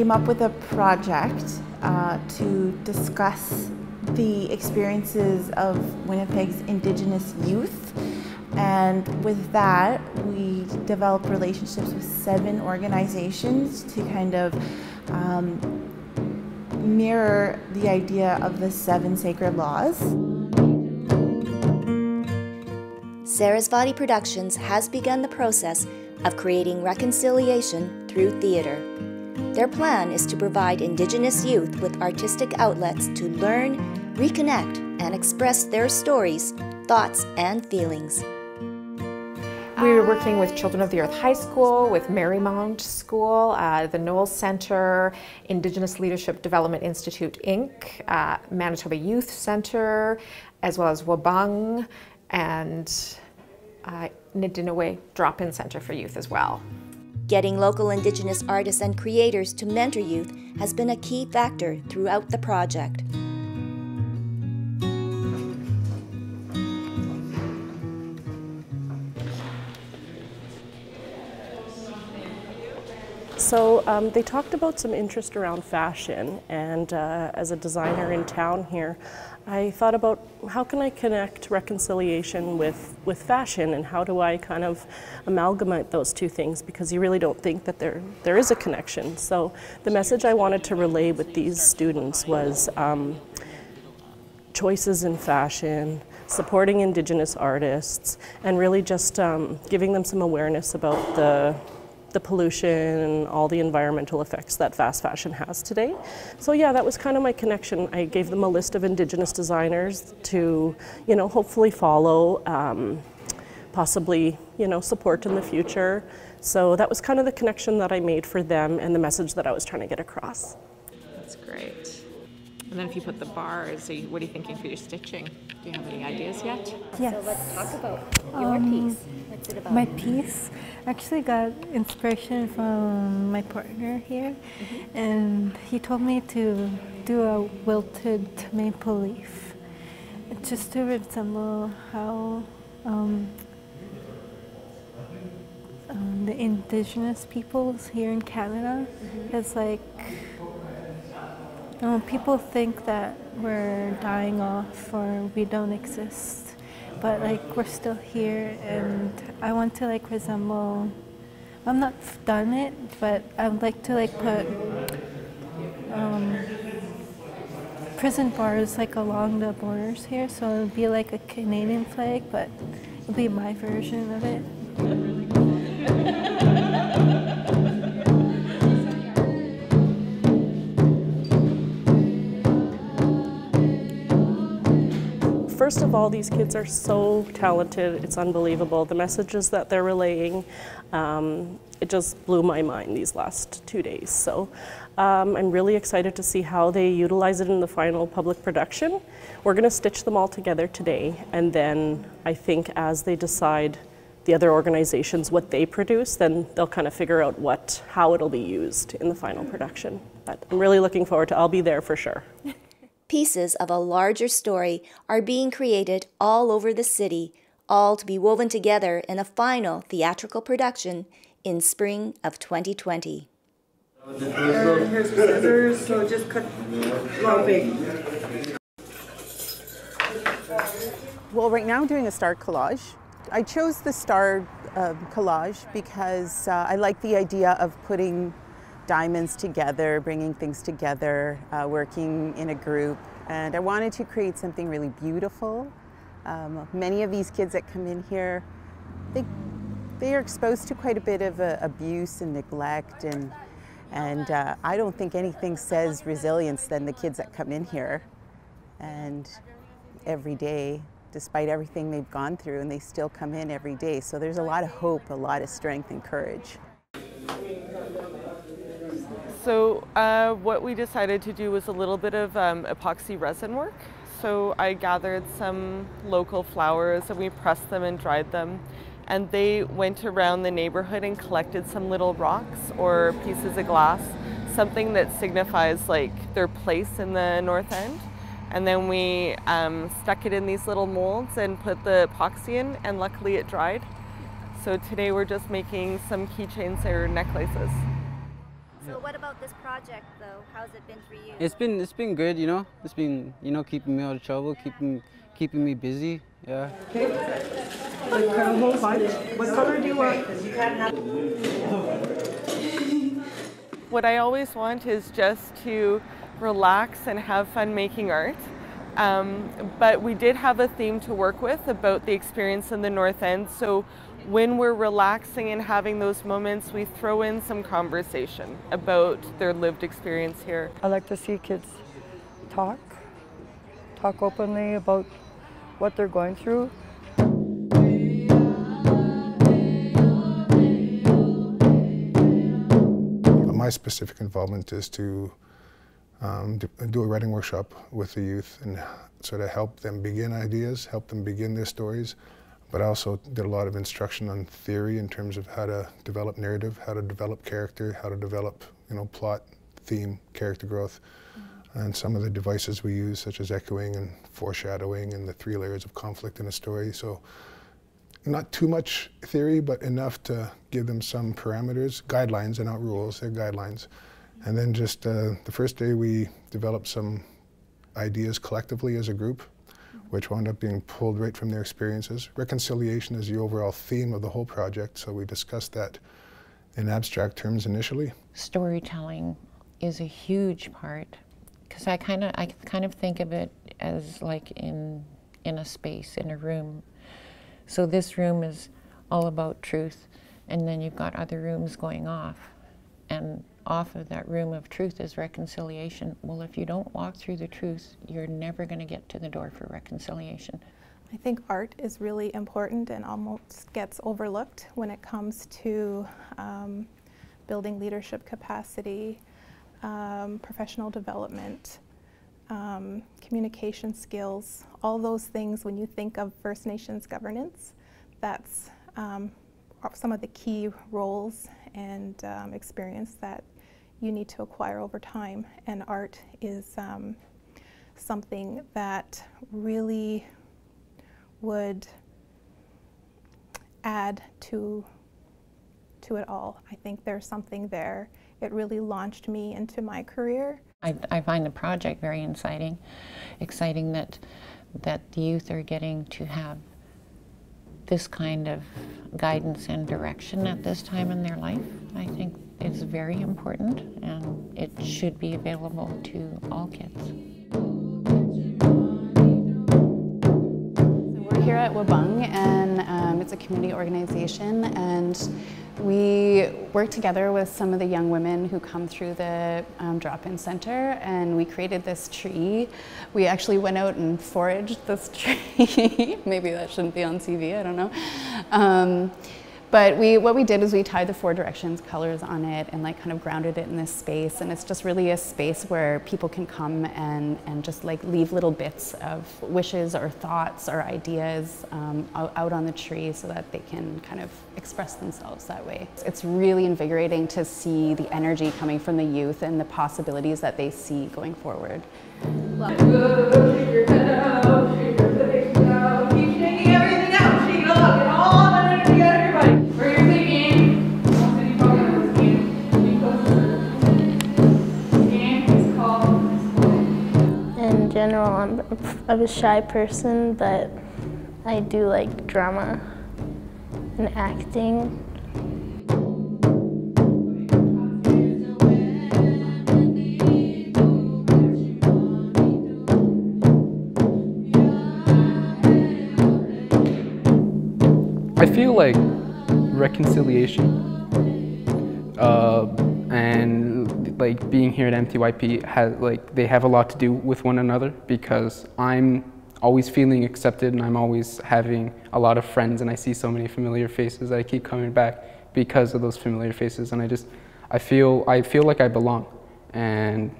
came up with a project to discuss the experiences of Winnipeg's Indigenous youth. And with that, we developed relationships with 7 organizations to kind of mirror the idea of the 7 sacred laws. Sarasvati Productions has begun the process of creating reconciliation through theater. Their plan is to provide Indigenous youth with artistic outlets to learn, reconnect, and express their stories, thoughts, and feelings. We were working with Children of the Earth High School, with Marymount School, the Knowles Centre, Indigenous Leadership Development Institute, Inc., Manitoba Youth Centre, as well as Wabung, and Nidinaway Drop-In Centre for Youth as well. Getting local Indigenous artists and creators to mentor youth has been a key factor throughout the project. So they talked about some interest around fashion, and as a designer in town here, I thought about how can I connect reconciliation with fashion, and how do I kind of amalgamate those two things, because you really don't think that there is a connection. So the message I wanted to relay with these students was choices in fashion, supporting Indigenous artists, and really just giving them some awareness about the pollution and all the environmental effects that fast fashion has today. So yeah, that was kind of my connection. I gave them a list of Indigenous designers to, hopefully follow, possibly, support in the future. So that was kind of the connection that I made for them and the message that I was trying to get across. That's great. And then if you put the bars, what are you thinking for your stitching? Do you have any ideas yet? Yes. So let's talk about your piece. What's it about? My piece actually got inspiration from my partner here, and he told me to do a wilted maple leaf. It's just to resemble how the Indigenous peoples here in Canada, it's like people think that we're dying off or we don't exist, but we're still here, and I want to resemble. I'm not done it, but I would like to put prison bars along the borders here, so it would be like a Canadian flag, but it would be my version of it. First of all, these kids are so talented, it's unbelievable. The messages that they're relaying, it just blew my mind these last 2 days. So I'm really excited to see how they utilize it in the final public production. We're going to stitch them all together today, and then I think as they decide, the other organizations, what they produce, then they'll kind of figure out how it'll be used in the final production. But I'm really looking forward to, I'll be there for sure. Pieces of a larger story are being created all over the city, all to be woven together in a final theatrical production in spring of 2020. Here's the scissors, so just cut long big. Well, right now I'm doing a star collage. I chose the star collage because I like the idea of putting diamonds together, bringing things together, working in a group, and I wanted to create something really beautiful. Many of these kids that come in here, they are exposed to quite a bit of abuse and neglect, and I don't think anything says resilience than the kids that come in here, and every day, despite everything they've gone through, and they still come in every day. So there's a lot of hope, a lot of strength and courage. So what we decided to do was a little bit of epoxy resin work. So I gathered some local flowers and we pressed them and dried them. And they went around the neighborhood and collected some little rocks or pieces of glass, something that signifies their place in the North End. And then we stuck it in these little molds and put the epoxy in, and luckily it dried. So today we're just making some keychains or necklaces. So what about this project though? How's it been for you? It's been good, you know. It's been, you know, keeping me out of trouble, keeping me busy. Yeah. Okay. What color do you want? What I always want is just to relax and have fun making art. But we did have a theme to work with about the experience in the North End. So when we're relaxing and having those moments, we throw in some conversation about their lived experience here. I like to see kids talk openly about what they're going through. My specific involvement is to do a writing workshop with the youth and sort of help them begin ideas, help them begin their stories, but I also did a lot of instruction on theory in terms of how to develop narrative, how to develop character, how to develop, you know, plot, theme, character growth, and some of the devices we use, such as echoing and foreshadowing and the 3 layers of conflict in a story. So not too much theory, but enough to give them some parameters, guidelines, and not rules, they're guidelines. And then just the first day we developed some ideas collectively as a group, which wound up being pulled right from their experiences. Reconciliation is the overall theme of the whole project, so we discussed that in abstract terms initially. Storytelling is a huge part, because I kind of think of it as like in a space, in a room. So this room is all about truth, and then you've got other rooms going off, and off of that room of truth is reconciliation. Well, if you don't walk through the truth, you're never going to get to the door for reconciliation. I think art is really important and almost gets overlooked when it comes to building leadership capacity, professional development, communication skills, all those things. When you think of First Nations governance, that's some of the key roles and experience that you need to acquire over time, and art is something that really would add to it all. I think there's something there. It really launched me into my career. I find the project very exciting that the youth are getting to have this kind of guidance and direction at this time in their life. I think it's very important, and it should be available to all kids. We're here at Wabung, and it's a community organization, and we work together with some of the young women who come through the drop-in center, and we created this tree. We actually went out and foraged this tree. Maybe that shouldn't be on TV, I don't know. But what we did is we tied the 4 directions colors on it and like kind of grounded it in this space, and it's just really a space where people can come and just like leave little bits of wishes or thoughts or ideas out on the tree so that they can kind of express themselves that way. It's really invigorating to see the energy coming from the youth and the possibilities that they see going forward. In general, I'm a shy person, but I do like drama and acting. I feel like reconciliation and like being here at MTYP they have a lot to do with one another, because I'm always feeling accepted and I'm always having a lot of friends, and I see so many familiar faces. I keep coming back because of those familiar faces, and I feel like I belong, and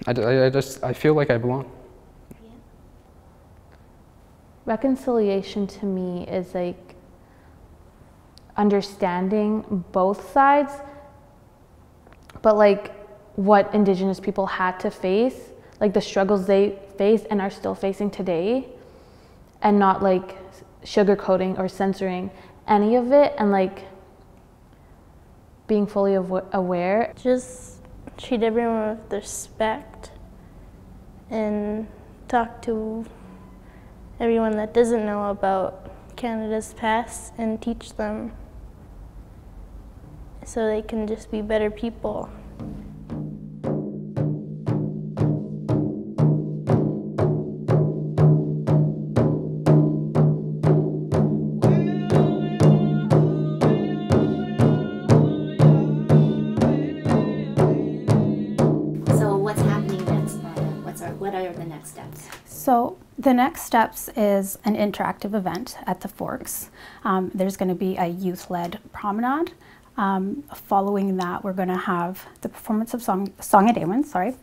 I feel like I belong. Reconciliation to me is like understanding both sides, but like what Indigenous people had to face, like the struggles they face and are still facing today, and not like sugarcoating or censoring any of it, and like being fully aware. Just treat everyone with respect and talk to everyone that doesn't know about Canada's past and teach them so they can just be better people. What are the next steps? So the next steps is an interactive event at the Forks. There's going to be a youth-led promenade. Following that, we're going to have the performance of Song of Daywin, sorry.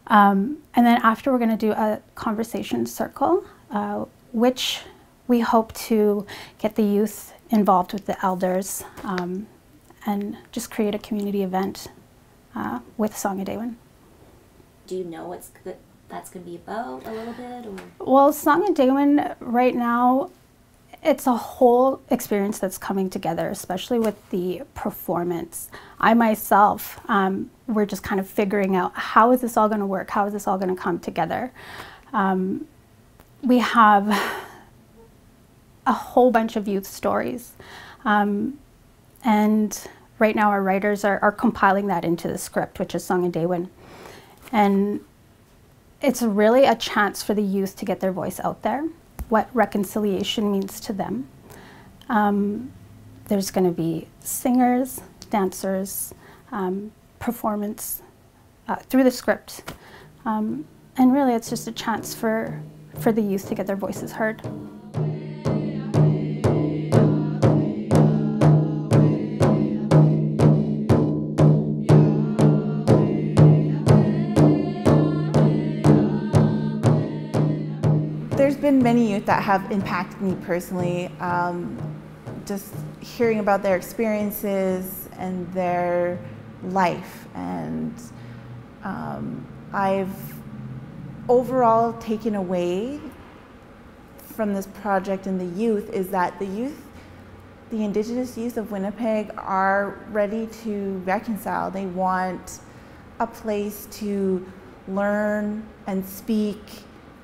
And then after, we're going to do a conversation circle, which we hope to get the youth involved with the elders and just create a community event with Song of Daywin. Do you know what's that's going to be about a little bit? Or? Well, Song of Daywin right now, it's a whole experience that's coming together, especially with the performance. I myself, we're just kind of figuring out, how is this all going to work? How is this all going to come together? We have a whole bunch of youth stories. And right now our writers are compiling that into the script, which is Song of Daywin. And it's really a chance for the youth to get their voice out there, what reconciliation means to them. There's going to be singers, dancers, performance through the script. And really it's just a chance for the youth to get their voices heard. There's been many youth that have impacted me personally. Just hearing about their experiences and their life, and I've overall taken away from this project and the youth is that the Indigenous youth of Winnipeg are ready to reconcile. They want a place to learn and speak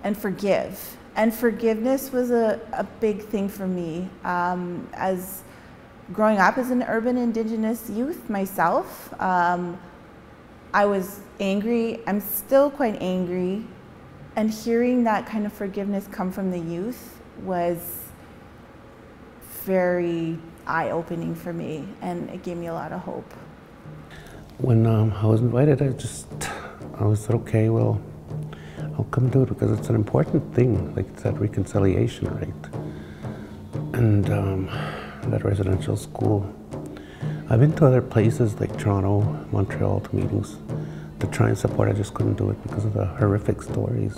and forgive. And forgiveness was a big thing for me. As growing up as an urban Indigenous youth myself, I was angry. I'm still quite angry. And hearing that kind of forgiveness come from the youth was very eye-opening for me, and it gave me a lot of hope. When I was invited, I said, okay, well, I'll come do it because it's an important thing, like it's that reconciliation, right? And that residential school. I've been to other places like Toronto, Montreal to meetings to try and support. I just couldn't do it because of the horrific stories.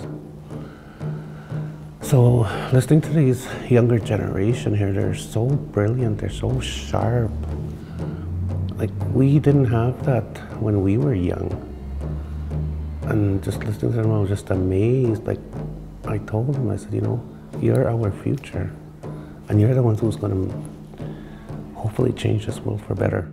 So listening to these younger generation here, they're so brilliant, they're so sharp. Like we didn't have that when we were young. And just listening to them, I was just amazed. Like I told them, I said, you know, you're our future. And you're the ones who's going to hopefully change this world for better.